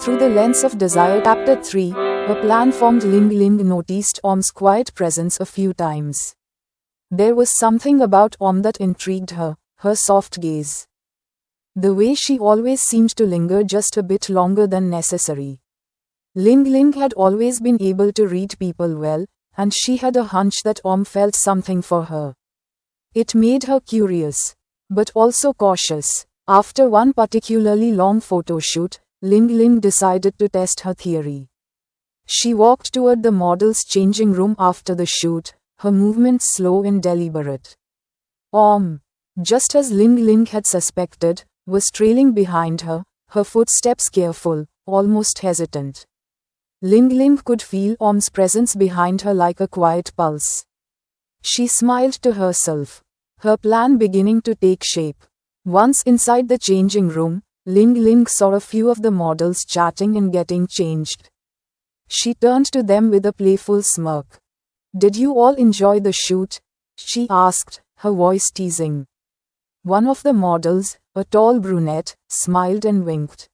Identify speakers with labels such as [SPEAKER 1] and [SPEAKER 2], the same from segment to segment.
[SPEAKER 1] Through the lens of desire. Chapter 3. A plan formed. Ling Ling noticed Om's quiet presence a few times. There was something about Om that intrigued her, her soft gaze. The way she always seemed to linger just a bit longer than necessary. Ling Ling had always been able to read people well, and she had a hunch that Om felt something for her. It made her curious, but also cautious. After one particularly long photo shoot, Ling Ling decided to test her theory. She walked toward the model's changing room after the shoot, her movements slow and deliberate. Om, just as Ling Ling had suspected, was trailing behind her, her footsteps careful, almost hesitant. Ling Ling could feel Om's presence behind her like a quiet pulse. She smiled to herself, her plan beginning to take shape. Once inside the changing room, Ling Ling saw a few of the models chatting and getting changed. She turned to them with a playful smirk. "Did you all enjoy the shoot?" she asked, her voice teasing. One of the models, a tall brunette, smiled and winked.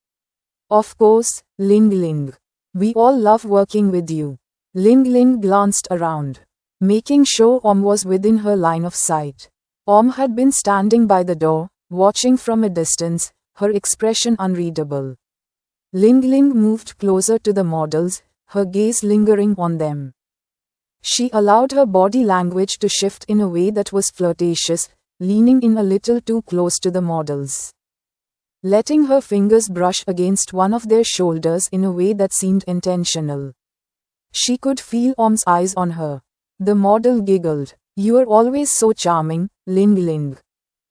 [SPEAKER 1] "Of course, Ling Ling. We all love working with you." Ling Ling glanced around, making sure Om was within her line of sight. Om had been standing by the door, watching from a distance, her expression unreadable. Ling Ling moved closer to the models, her gaze lingering on them. She allowed her body language to shift in a way that was flirtatious, leaning in a little too close to the models. Letting her fingers brush against one of their shoulders in a way that seemed intentional. She could feel Om's eyes on her. The model giggled. "You're always so charming, Ling Ling.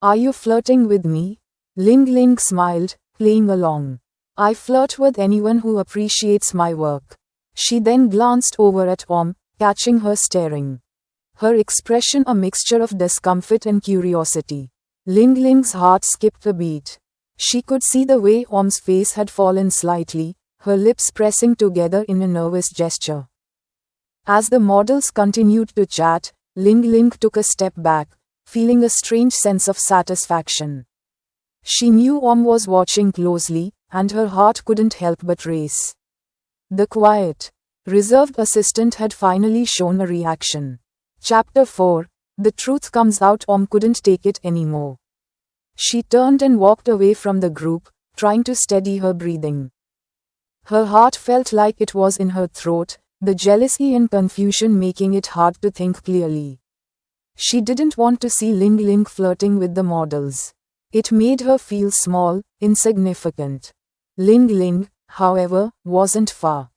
[SPEAKER 1] Are you flirting with me?" Ling Ling smiled, playing along. "I flirt with anyone who appreciates my work." She then glanced over at Om, catching her staring. Her expression a mixture of discomfort and curiosity. Ling Ling's heart skipped a beat. She could see the way Om's face had fallen slightly, her lips pressing together in a nervous gesture. As the models continued to chat, Ling Ling took a step back, feeling a strange sense of satisfaction. She knew Om was watching closely, and her heart couldn't help but race. The quiet, reserved assistant had finally shown a reaction. Chapter 4. The truth comes out. Om couldn't take it anymore. She turned and walked away from the group, trying to steady her breathing. Her heart felt like it was in her throat, the jealousy and confusion making it hard to think clearly. She didn't want to see Ling Ling flirting with the models. It made her feel small, insignificant. Ling Ling, however, wasn't far.